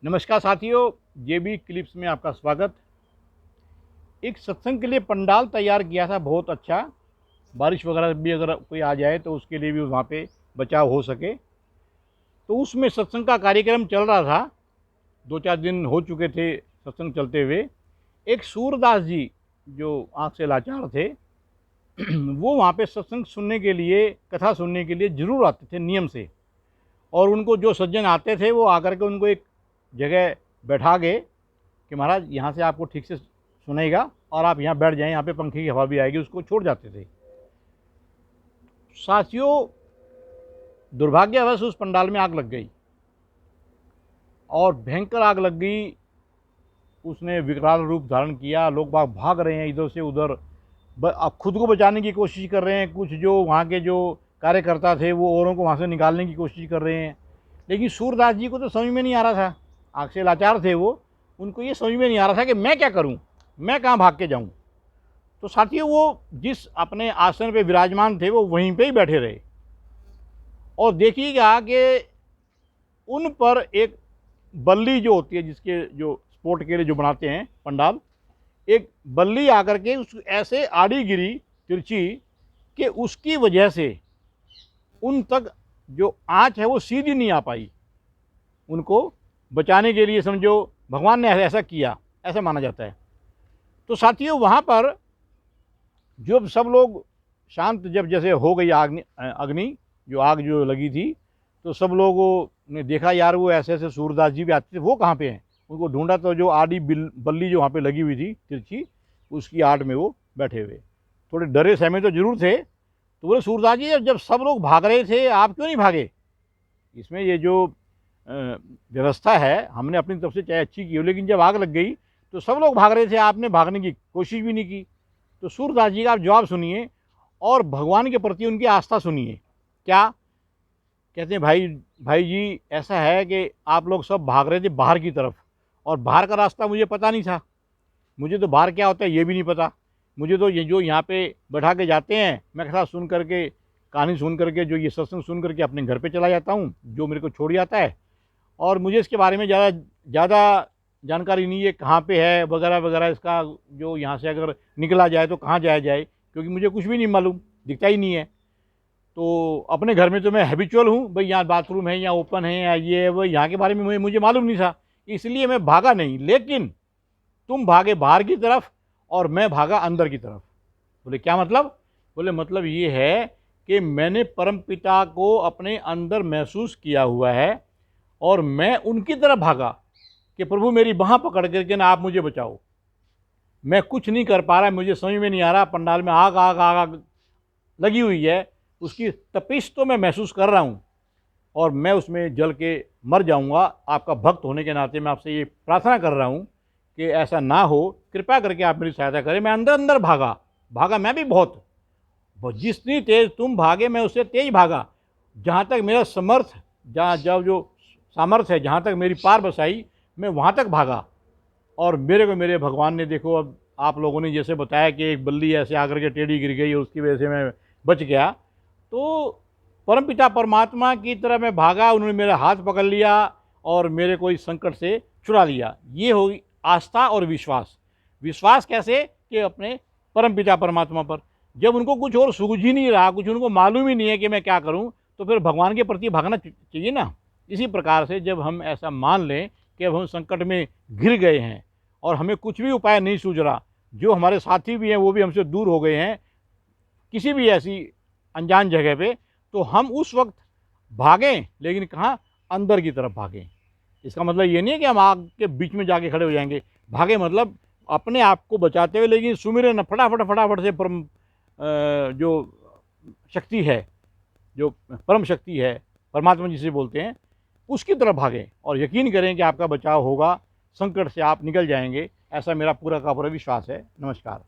नमस्कार साथियों, जेबी क्लिप्स में आपका स्वागत। एक सत्संग के लिए पंडाल तैयार किया था, बहुत अच्छा। बारिश वगैरह भी अगर कोई आ जाए तो उसके लिए भी वहाँ पे बचाव हो सके। तो उसमें सत्संग का कार्यक्रम चल रहा था, 2-4 दिन हो चुके थे सत्संग चलते हुए। एक सूरदास जी जो आँख से लाचार थे वो वहाँ पे सत्संग सुनने के लिए, कथा सुनने के लिए ज़रूर आते थे नियम से। और उनको जो सज्जन आते थे वो आकर के उनको एक जगह बैठा के कि महाराज यहाँ से आपको ठीक से सुनेगा और आप यहाँ बैठ जाएं, यहाँ पे पंखे की हवा भी आएगी, उसको छोड़ जाते थे। साथियों, दुर्भाग्यवश उस पंडाल में आग लग गई और भयंकर आग लग गई। उसने विकराल रूप धारण किया, लोग बाग भाग रहे हैं इधर से उधर, अब खुद को बचाने की कोशिश कर रहे हैं। कुछ जो वहाँ के जो कार्यकर्ता थे वो औरों को वहाँ से निकालने की कोशिश कर रहे हैं। लेकिन सूरदास जी को तो समझ में नहीं आ रहा था, आँख से लाचार थे वो। उनको ये समझ में नहीं आ रहा था कि मैं क्या करूं, मैं कहाँ भाग के जाऊं। तो साथियों, वो जिस अपने आसन पे विराजमान थे वो वहीं पे ही बैठे रहे। और देखिएगा कि उन पर एक बल्ली जो होती है, जिसके जो स्पोर्ट के लिए जो बनाते हैं पंडाल, एक बल्ली आकर के उस ऐसे आड़ी गिरी तिरछी कि उसकी वजह से उन तक जो आँच है वो सीधी नहीं आ पाई। उनको बचाने के लिए समझो भगवान ने ऐसा किया, ऐसा माना जाता है। तो साथियों, वहाँ पर जब सब लोग शांत, जब जैसे हो गई अग्नि जो आग जो लगी थी, तो सब लोगों ने देखा यार वो ऐसे ऐसे सूरदास जी भी आते थे, वो कहाँ पे हैं। उनको ढूंढा तो जो आड़ी बल्ली जो वहाँ पे लगी हुई थी तिरछी, उसकी आड़ में वो बैठे हुए। थोड़े डरे सहमे तो जरूर थे। तो बोले सूरदास जी, जब सब लोग भाग रहे थे आप क्यों नहीं भागे। इसमें ये जो व्यवस्था है हमने अपनी तरफ से चाहे अच्छी की हो, लेकिन जब आग लग गई तो सब लोग भाग रहे थे, आपने भागने की कोशिश भी नहीं की। तो सूरदास जी का आप जवाब सुनिए और भगवान के प्रति उनकी आस्था सुनिए। क्या कहते हैं, भाई जी, ऐसा है कि आप लोग सब भाग रहे थे बाहर की तरफ, और बाहर का रास्ता मुझे पता नहीं था। मुझे तो बाहर क्या होता है ये भी नहीं पता। मुझे तो ये जो यहाँ पे बैठा के जाते हैं, मैं कथा सुन करके, कहानी सुन करके, जो ये सत्संग सुन करके अपने घर पे चला जाता हूँ, जो मेरे को छोड़ जाता है। और मुझे इसके बारे में ज़्यादा जानकारी नहीं है, कहाँ पे है वगैरह वगैरह। इसका जो यहाँ से अगर निकला जाए तो कहाँ जाया जाए, क्योंकि मुझे कुछ भी नहीं मालूम, दिखता ही नहीं है। तो अपने घर में तो मैं हैबिचुअल हूँ, भाई यहाँ बाथरूम है, यहाँ ओपन है, या ये है वो, यहाँ के बारे में मुझे मालूम नहीं था, इसलिए मैं भागा नहीं। लेकिन तुम भागे बाहर की तरफ और मैं भागा अंदर की तरफ। बोले क्या मतलब। बोले मतलब ये है कि मैंने परम पिता को अपने अंदर महसूस किया हुआ है और मैं उनकी तरफ भागा कि प्रभु मेरी बाँह पकड़ करके ना आप मुझे बचाओ। मैं कुछ नहीं कर पा रहा, मुझे समझ में नहीं आ रहा। पंडाल में आग आग आग आग लगी हुई है, उसकी तपिश तो मैं महसूस कर रहा हूँ और मैं उसमें जल के मर जाऊँगा। आपका भक्त होने के नाते मैं आपसे ये प्रार्थना कर रहा हूँ कि ऐसा ना हो, कृपया करके आप मेरी सहायता करें। मैं अंदर अंदर भागा मैं भी बहुत। जितनी तेज़ तुम भागे मैं उससे तेज़ भागा। जहाँ तक मेरा समर्थ, जहाँ जब जो सामर्थ्य है, जहाँ तक मेरी पार बसाई, मैं वहाँ तक भागा। और मेरे को मेरे भगवान ने, देखो अब आप लोगों ने जैसे बताया कि एक बल्ली ऐसे आकर के टेढ़ी गिर गई और उसकी वजह से मैं बच गया, तो परमपिता परमात्मा की तरह मैं भागा, उन्होंने मेरा हाथ पकड़ लिया और मेरे को इस संकट से छुड़ा लिया। ये होगी आस्था और विश्वास। विश्वास कैसे कि अपने परमपिता परमात्मा पर। जब उनको कुछ और सूझ ही नहीं रहा, कुछ उनको मालूम ही नहीं है कि मैं क्या करूं, तो फिर भगवान के प्रति भागना चाहिए ना। इसी प्रकार से जब हम ऐसा मान लें कि अब हम संकट में घिर गए हैं और हमें कुछ भी उपाय नहीं सूझ रहा, जो हमारे साथी भी हैं वो भी हमसे दूर हो गए हैं किसी भी ऐसी अनजान जगह पे, तो हम उस वक्त भागें, लेकिन कहाँ, अंदर की तरफ भागें। इसका मतलब ये नहीं है कि हम आग के बीच में जाके खड़े हो जाएंगे। भागे मतलब अपने आप को बचाते हुए, लेकिन सुमिरन फटाफट से परम जो शक्ति है, जो परम शक्ति है, परमात्मा जिसे बोलते हैं, उसकी तरफ भागें और यकीन करें कि आपका बचाव होगा, संकट से आप निकल जाएंगे। ऐसा मेरा पूरा का पूरा विश्वास है। नमस्कार।